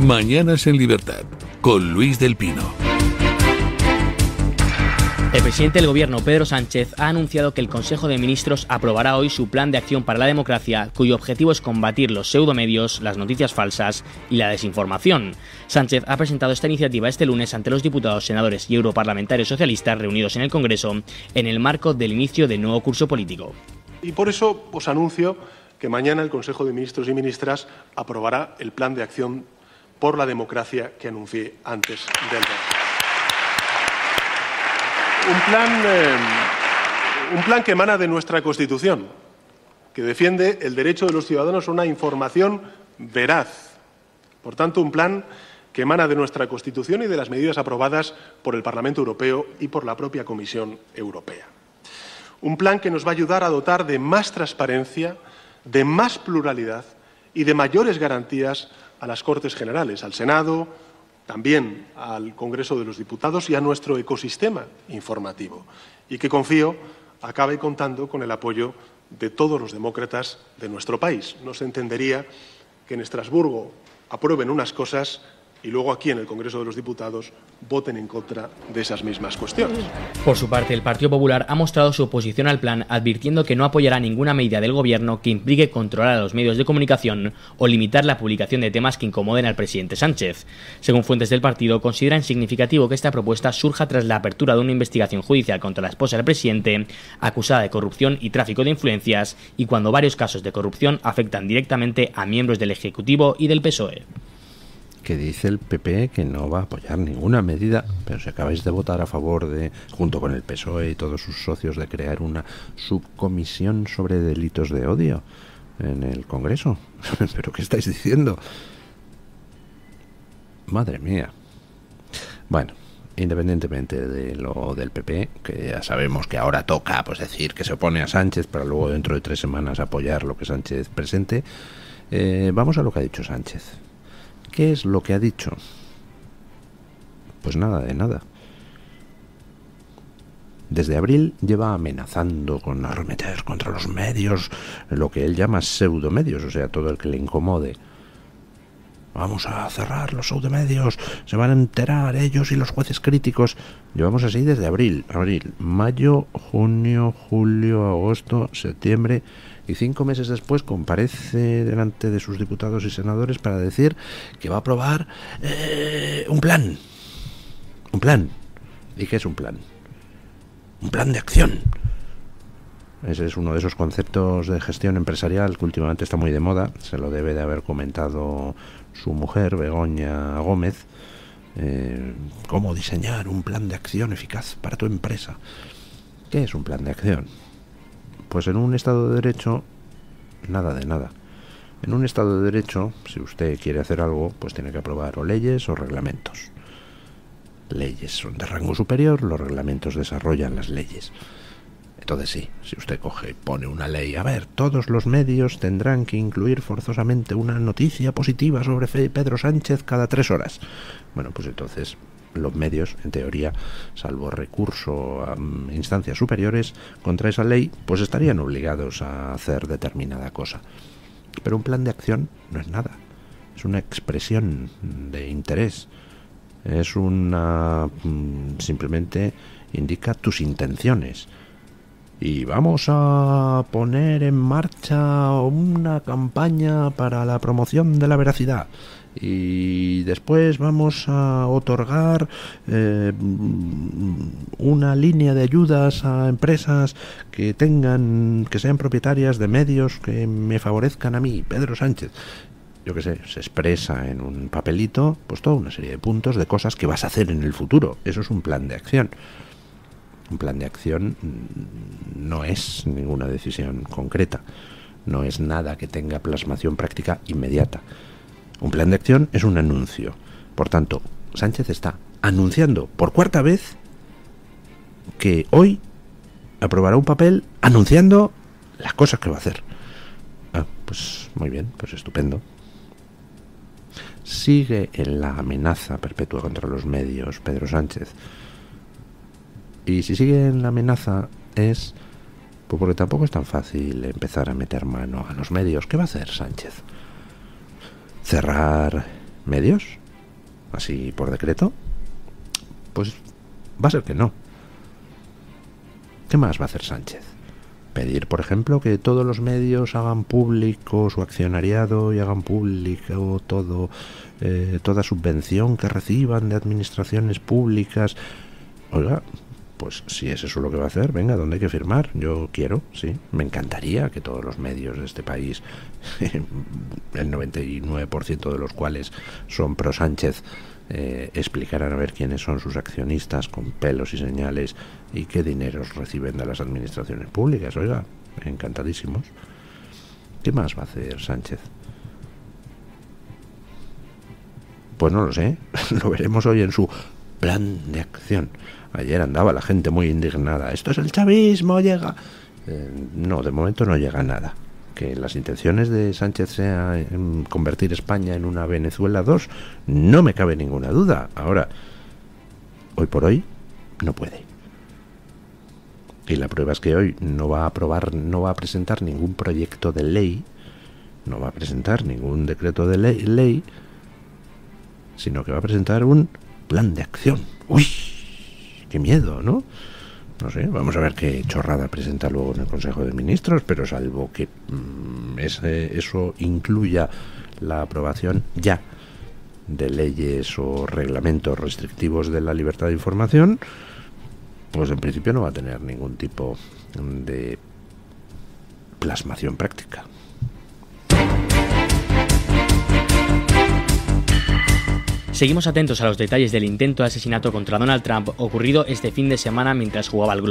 Mañanas en Libertad, con Luis del Pino. El presidente del Gobierno, Pedro Sánchez, ha anunciado que el Consejo de Ministros aprobará hoy su Plan de Acción para la Democracia, cuyo objetivo es combatir los pseudomedios, las noticias falsas y la desinformación. Sánchez ha presentado esta iniciativa este lunes ante los diputados, senadores y europarlamentarios socialistas reunidos en el Congreso en el marco del inicio del nuevo curso político. Y por eso os anuncio que mañana el Consejo de Ministros y Ministras aprobará el Plan de Acción por la Democracia que anuncié antes del verano. Un plan que emana de nuestra Constitución, que defiende el derecho de los ciudadanos a una información veraz. Por tanto, un plan que emana de nuestra Constitución y de las medidas aprobadas por el Parlamento Europeo y por la propia Comisión Europea. Un plan que nos va a ayudar a dotar de más transparencia, de más pluralidad y de mayores garantías a las Cortes Generales, al Senado, también al Congreso de los Diputados y a nuestro ecosistema informativo, y que confío acabe contando con el apoyo de todos los demócratas de nuestro país. No se entendería que en Estrasburgo aprueben unas cosas y luego aquí en el Congreso de los Diputados voten en contra de esas mismas cuestiones. Por su parte, el Partido Popular ha mostrado su oposición al plan, advirtiendo que no apoyará ninguna medida del Gobierno que implique controlar a los medios de comunicación o limitar la publicación de temas que incomoden al presidente Sánchez. Según fuentes del partido, consideran significativo que esta propuesta surja tras la apertura de una investigación judicial contra la esposa del presidente, acusada de corrupción y tráfico de influencias, y cuando varios casos de corrupción afectan directamente a miembros del Ejecutivo y del PSOE. Que dice el PP que no va a apoyar ninguna medida, pero si acabáis de votar a favor de, junto con el PSOE y todos sus socios, de crear una subcomisión sobre delitos de odio en el Congreso. ¿Pero qué estáis diciendo? Madre mía. Bueno, independientemente de lo del PP, que ya sabemos que ahora toca pues decir que se opone a Sánchez para luego dentro de 3 semanas apoyar lo que Sánchez presente, vamos a lo que ha dicho Sánchez. ¿Qué es lo que ha dicho? Pues nada de nada. Desde abril lleva amenazando con arremeter contra los medios, lo que él llama pseudomedios, o sea, todo el que le incomode. Vamos a cerrar los pseudomedios, se van a enterar ellos y los jueces críticos. Llevamos así desde abril, mayo, junio, julio, agosto, septiembre, y 5 meses después comparece delante de sus diputados y senadores para decir que va a aprobar un plan. Un plan. ¿Y qué es un plan? Un plan de acción. Ese es uno de esos conceptos de gestión empresarial que últimamente está muy de moda. Se lo debe de haber comentado su mujer, Begoña Gómez. Cómo diseñar un plan de acción eficaz para tu empresa. ¿Qué es un plan de acción? Pues en un Estado de Derecho, nada de nada. En un Estado de Derecho, si usted quiere hacer algo, pues tiene que aprobar o leyes o reglamentos. Leyes son de rango superior, los reglamentos desarrollan las leyes. Entonces sí, si usted coge y pone una ley, a ver, todos los medios tendrán que incluir forzosamente una noticia positiva sobre Pedro Sánchez cada 3 horas. Bueno, pues entonces los medios, en teoría, salvo recurso a instancias superiores contra esa ley, pues estarían obligados a hacer determinada cosa. Pero un plan de acción no es nada. Es una expresión de interés. Es una... simplemente indica tus intenciones. Y vamos a poner en marcha una campaña para la promoción de la veracidad. Y después vamos a otorgar una línea de ayudas a empresas que sean propietarias de medios que me favorezcan a mí, Pedro Sánchez. Yo qué sé, se expresa en un papelito pues toda una serie de puntos de cosas que vas a hacer en el futuro. Eso es un plan de acción. Un plan de acción no es ninguna decisión concreta, no es nada que tenga plasmación práctica inmediata. Un plan de acción es un anuncio. Por tanto, Sánchez está anunciando por 4ª vez que hoy aprobará un papel anunciando las cosas que va a hacer. Ah, pues muy bien, pues estupendo. Sigue en la amenaza perpetua contra los medios Pedro Sánchez. Y si sigue en la amenaza es pues porque tampoco es tan fácil empezar a meter mano a los medios. ¿Qué va a hacer Sánchez? Cerrar ¿Medios? ¿Así por decreto? Pues va a ser que no. ¿Qué más va a hacer Sánchez? Pedir, por ejemplo, que todos los medios hagan público su accionariado y hagan público toda subvención que reciban de administraciones públicas. Oiga, pues si es eso lo que va a hacer, venga, ¿dónde hay que firmar? Yo quiero, sí, me encantaría que todos los medios de este país, el 99% de los cuales son pro Sánchez, explicaran a ver quiénes son sus accionistas con pelos y señales y qué dineros reciben de las administraciones públicas. Oiga, encantadísimos. ¿Qué más va a hacer Sánchez? Pues no lo sé, lo veremos hoy en su plan de acción. Ayer andaba la gente muy indignada. Esto es el chavismo, llega. No, de momento no llega nada. Que las intenciones de Sánchez sea en convertir España en una Venezuela 2, no me cabe ninguna duda. Ahora, hoy por hoy, no puede. Y la prueba es que hoy no va a presentar ningún proyecto de ley, no va a presentar ningún decreto de ley, sino que va a presentar un plan de acción. ¡Uy! ¡Qué miedo!, ¿no? No sé, vamos a ver qué chorrada presenta luego en el Consejo de Ministros, pero salvo que eso incluya la aprobación ya de leyes o reglamentos restrictivos de la libertad de información, pues en principio no va a tener ningún tipo de plasmación práctica. Seguimos atentos a los detalles del intento de asesinato contra Donald Trump ocurrido este fin de semana mientras jugaba al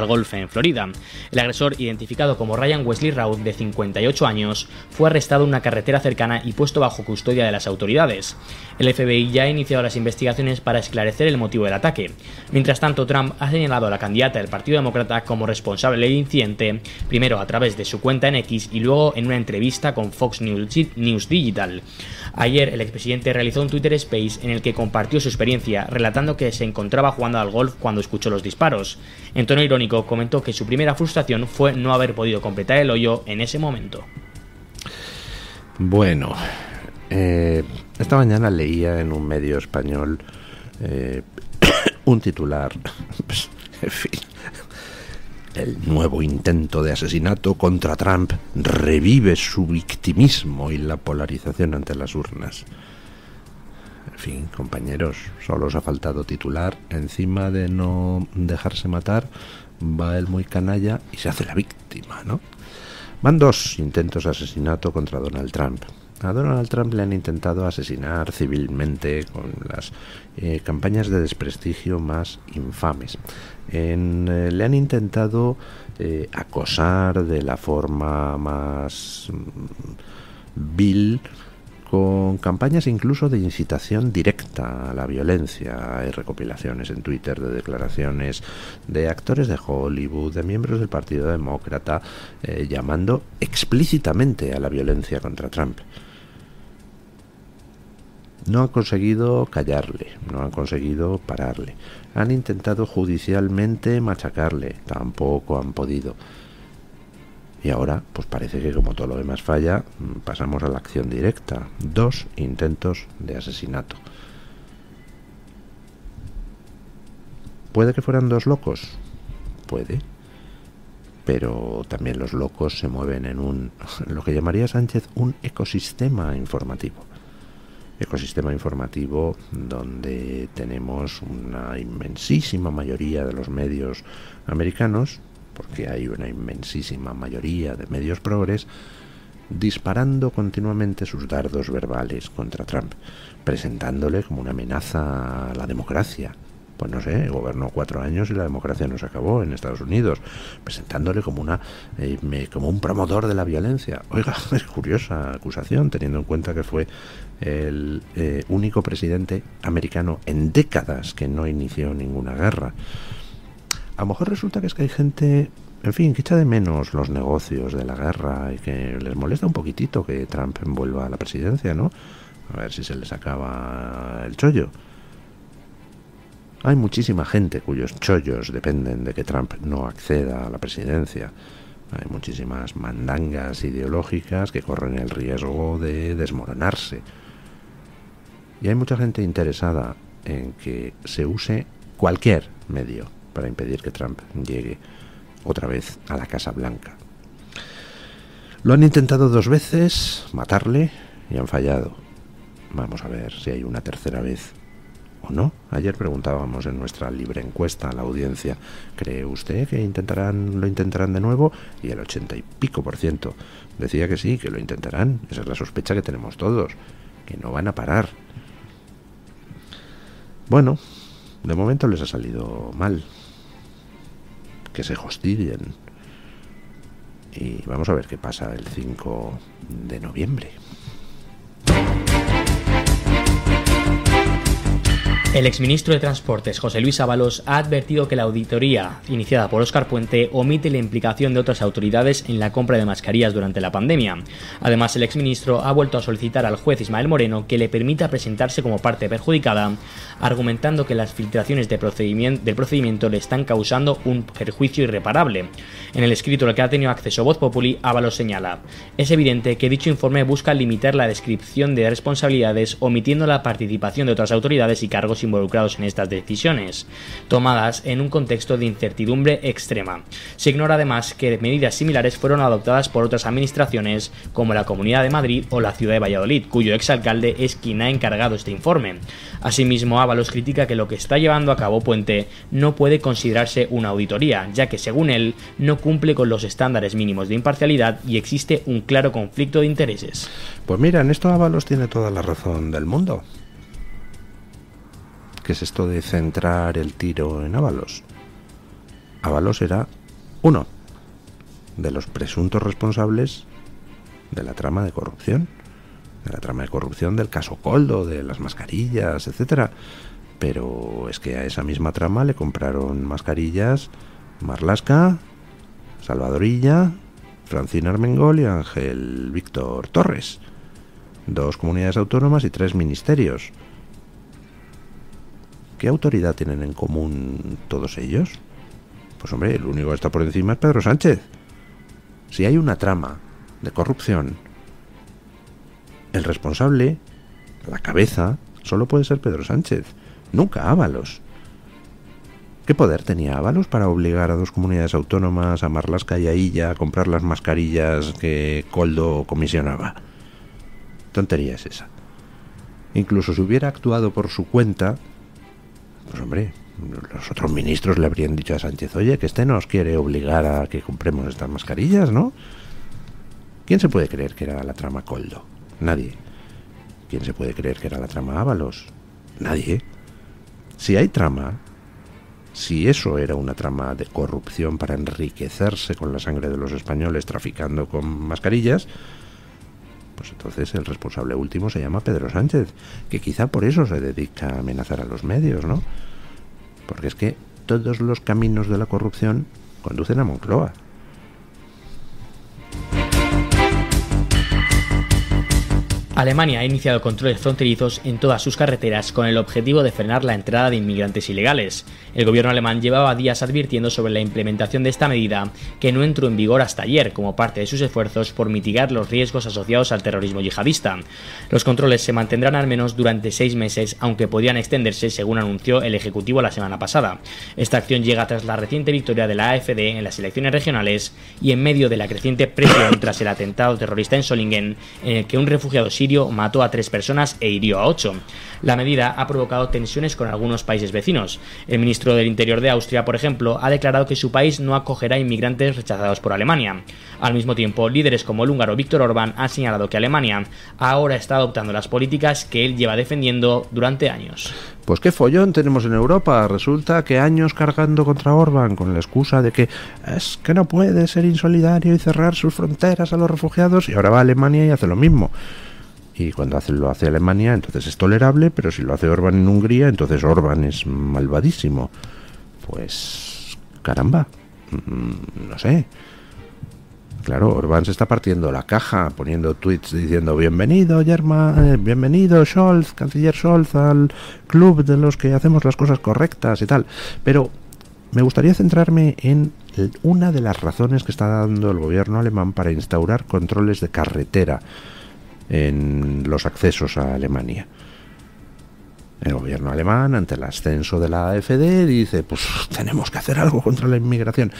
golf en Florida. El agresor, identificado como Ryan Wesley Routh, de 58 años, fue arrestado en una carretera cercana y puesto bajo custodia de las autoridades. El FBI ya ha iniciado las investigaciones para esclarecer el motivo del ataque. Mientras tanto, Trump ha señalado a la candidata del Partido Demócrata como responsable del incidente, primero a través de su cuenta en X y luego en una entrevista con Fox News Digital. Ayer, el expresidente realizó un Twitter Space en el que compartió su experiencia, relatando que se encontraba jugando al golf cuando escuchó los disparos. En tono irónico, comentó que su primera frustración fue no haber podido completar el hoyo en ese momento. Bueno, esta mañana leía en un medio español un titular, en fin, el nuevo intento de asesinato contra Trump revive su victimismo y la polarización ante las urnas. En fin, compañeros, solo os ha faltado titular. Encima de no dejarse matar, va él muy canalla y se hace la víctima, ¿no? Van 2 intentos de asesinato contra Donald Trump. A Donald Trump le han intentado asesinar civilmente con las campañas de desprestigio más infames. Le han intentado acosar de la forma más vil, con campañas incluso de incitación directa a la violencia. Hay recopilaciones en Twitter de declaraciones de actores de Hollywood, de miembros del Partido Demócrata, llamando explícitamente a la violencia contra Trump. No han conseguido callarle, no han conseguido pararle. Han intentado judicialmente machacarle, tampoco han podido. Y ahora, pues parece que como todo lo demás falla, pasamos a la acción directa. 2 intentos de asesinato. ¿Puede que fueran 2 locos? Puede. Pero también los locos se mueven en lo que llamaría Sánchez un ecosistema informativo. Ecosistema informativo donde tenemos una inmensísima mayoría de los medios americanos, porque hay una inmensísima mayoría de medios progres, disparando continuamente sus dardos verbales contra Trump, presentándole como una amenaza a la democracia. Pues no sé, gobernó 4 años y la democracia no se acabó en Estados Unidos, presentándole como como un promotor de la violencia. Oiga, es curiosa acusación, teniendo en cuenta que fue el único presidente americano en décadas que no inició ninguna guerra. A lo mejor resulta que es que hay gente, en fin, que echa de menos los negocios de la guerra y que les molesta un poquitito que Trump envuelva a la presidencia, ¿no? A ver si se les acaba el chollo. Hay muchísima gente cuyos chollos dependen de que Trump no acceda a la presidencia. Hay muchísimas mandangas ideológicas que corren el riesgo de desmoronarse. Y hay mucha gente interesada en que se use cualquier medio para impedir que Trump llegue otra vez a la Casa Blanca. Lo han intentado 2 veces, matarle, y han fallado. Vamos a ver si hay una tercera vez o no. Ayer preguntábamos en nuestra libre encuesta a la audiencia: ¿cree usted que lo intentarán de nuevo? Y el 80 y pico % decía que sí, que lo intentarán. Esa es la sospecha que tenemos todos, que no van a parar. Bueno, de momento les ha salido mal. Que se hostiguen. Y vamos a ver qué pasa el 5 de noviembre. El exministro de Transportes, José Luis Ábalos, ha advertido que la auditoría iniciada por Óscar Puente omite la implicación de otras autoridades en la compra de mascarillas durante la pandemia. Además, el exministro ha vuelto a solicitar al juez Ismael Moreno que le permita presentarse como parte perjudicada, argumentando que las filtraciones del procedimiento le están causando un perjuicio irreparable. En el escrito al que ha tenido acceso Voz Populi, Ábalos señala: es evidente que dicho informe busca limitar la descripción de responsabilidades, omitiendo la participación de otras autoridades y cargos involucrados en estas decisiones, tomadas en un contexto de incertidumbre extrema. Se ignora además que medidas similares fueron adoptadas por otras administraciones como la Comunidad de Madrid o la Ciudad de Valladolid, cuyo exalcalde es quien ha encargado este informe. Asimismo, Ábalos critica que lo que está llevando a cabo Puente no puede considerarse una auditoría, ya que según él no cumple con los estándares mínimos de imparcialidad y existe un claro conflicto de intereses. Pues mira, en esto Ábalos tiene toda la razón del mundo. ¿Qué es esto de centrar el tiro en Ábalos? Ábalos era uno de los presuntos responsables de la trama de corrupción, del caso Koldo, de las mascarillas, etcétera. Pero es que a esa misma trama le compraron mascarillas Marlaska, Salvador Illa, Francina Armengol y Ángel Víctor Torres. 2 comunidades autónomas y 3 ministerios. ¿Qué autoridad tienen en común todos ellos? Pues hombre, el único que está por encima es Pedro Sánchez. Si hay una trama de corrupción, el responsable, la cabeza, solo puede ser Pedro Sánchez, nunca Ábalos. ¿Qué poder tenía Ábalos para obligar a 2 comunidades autónomas, a Marlaska y a Illa, a comprar las mascarillas que Koldo comisionaba? Tontería es esa. Incluso si hubiera actuado por su cuenta, pues hombre, los otros ministros le habrían dicho a Sánchez: oye, que este nos quiere obligar a que compremos estas mascarillas, ¿no? ¿Quién se puede creer que era la trama Koldo? Nadie. ¿Quién se puede creer que era la trama Ábalos? Nadie. Si hay trama, si eso era una trama de corrupción para enriquecerse con la sangre de los españoles traficando con mascarillas, pues entonces el responsable último se llama Pedro Sánchez, que quizá por eso se dedica a amenazar a los medios, ¿no? Porque es que todos los caminos de la corrupción conducen a Moncloa. Alemania ha iniciado controles fronterizos en todas sus carreteras con el objetivo de frenar la entrada de inmigrantes ilegales. El gobierno alemán llevaba días advirtiendo sobre la implementación de esta medida, que no entró en vigor hasta ayer como parte de sus esfuerzos por mitigar los riesgos asociados al terrorismo yihadista. Los controles se mantendrán al menos durante 6 meses, aunque podrían extenderse, según anunció el Ejecutivo la semana pasada. Esta acción llega tras la reciente victoria de la AfD en las elecciones regionales y en medio de la creciente presión tras el atentado terrorista en Solingen, en el que un refugiado sirio mató a 3 personas e hirió a 8. La medida ha provocado tensiones con algunos países vecinos. El ministro del Interior de Austria, por ejemplo, ha declarado que su país no acogerá inmigrantes rechazados por Alemania. Al mismo tiempo, líderes como el húngaro Viktor Orbán han señalado que Alemania ahora está adoptando las políticas que él lleva defendiendo durante años. Pues qué follón tenemos en Europa. Resulta que años cargando contra Orbán con la excusa de que es que no puede ser insolidario y cerrar sus fronteras a los refugiados, y ahora va a Alemania y hace lo mismo. Y cuando lo hace Alemania, entonces es tolerable, pero si lo hace Orbán en Hungría, entonces Orbán es malvadísimo. Pues caramba, no sé. Claro, Orbán se está partiendo la caja, poniendo tweets diciendo bienvenido bienvenido Scholz, canciller Scholz, al club de los que hacemos las cosas correctas y tal. Pero me gustaría centrarme en una de las razones que está dando el gobierno alemán para instaurar controles de carretera en los accesos a Alemania. El gobierno alemán, ante el ascenso de la AfD, dice, pues tenemos que hacer algo contra la inmigración.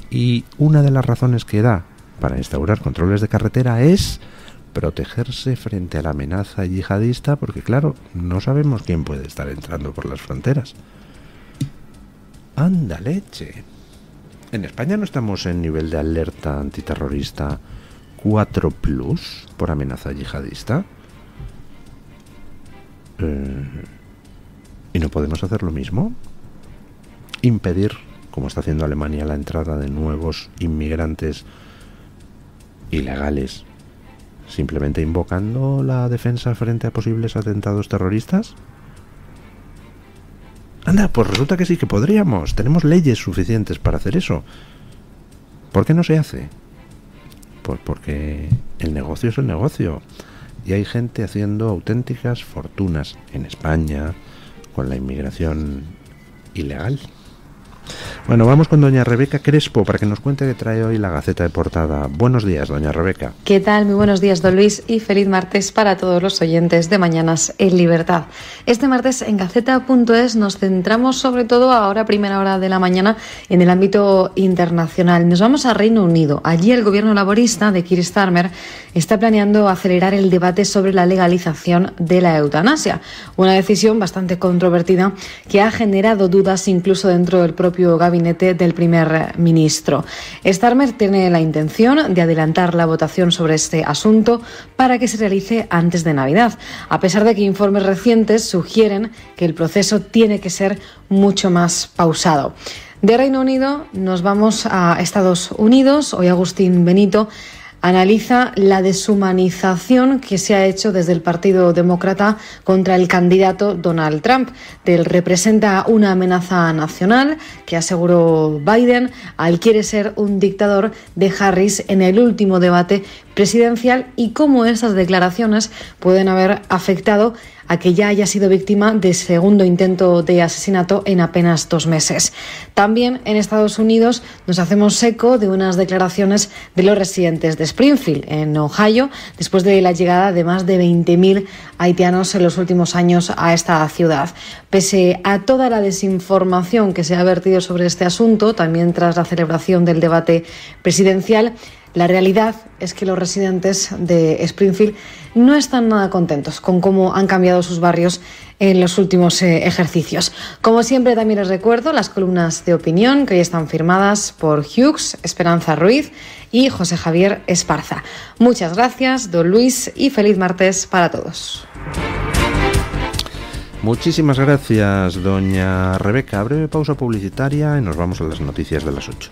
Y una de las razones que da para instaurar controles de carretera es protegerse frente a la amenaza yihadista, porque claro, no sabemos quién puede estar entrando por las fronteras. ¡Anda leche! En España no estamos en nivel de alerta antiterrorista 4+ por amenaza yihadista. ¿Y no podemos hacer lo mismo? Impedir, como está haciendo Alemania, la entrada de nuevos inmigrantes ilegales, simplemente invocando la defensa frente a posibles atentados terroristas. Anda, pues resulta que sí que podríamos. Tenemos leyes suficientes para hacer eso. ¿Por qué no se hace? Pues porque el negocio es el negocio. Y hay gente haciendo auténticas fortunas en España con la inmigración ilegal. Bueno, vamos con doña Rebeca Crespo para que nos cuente qué trae hoy la Gaceta de Portada. Buenos días, doña Rebeca. ¿Qué tal? Muy buenos días, don Luis, y feliz martes para todos los oyentes de Mañanas en Libertad. Este martes en Gaceta.es nos centramos sobre todo ahora, primera hora de la mañana, en el ámbito internacional. Nos vamos a Reino Unido. Allí el gobierno laborista de Keir Starmer está planeando acelerar el debate sobre la legalización de la eutanasia, una decisión bastante controvertida que ha generado dudas incluso dentro del propio gabinete del primer ministro. Starmer tiene la intención de adelantar la votación sobre este asunto para que se realice antes de Navidad, a pesar de que informes recientes sugieren que el proceso tiene que ser mucho más pausado. De Reino Unido nos vamos a Estados Unidos. Hoy Agustín Benito analiza la deshumanización que se ha hecho desde el Partido Demócrata contra el candidato Donald Trump. Él representa una amenaza nacional que aseguró Biden al quiere ser un dictador de Harris en el último debate presidencial y cómo esas declaraciones pueden haber afectado a que ya haya sido víctima de segundo intento de asesinato en apenas 2 meses. También en Estados Unidos nos hacemos eco de unas declaraciones de los residentes de Springfield, en Ohio, después de la llegada de más de 20.000 haitianos en los últimos años a esta ciudad. Pese a toda la desinformación que se ha vertido sobre este asunto, también tras la celebración del debate presidencial, la realidad es que los residentes de Springfield no están nada contentos con cómo han cambiado sus barrios en los últimos ejercicios. Como siempre, también les recuerdo las columnas de opinión que hoy están firmadas por Hughes, Esperanza Ruiz y José Javier Esparza. Muchas gracias, don Luis, y feliz martes para todos. Muchísimas gracias, doña Rebeca. Breve pausa publicitaria y nos vamos a las noticias de las 8.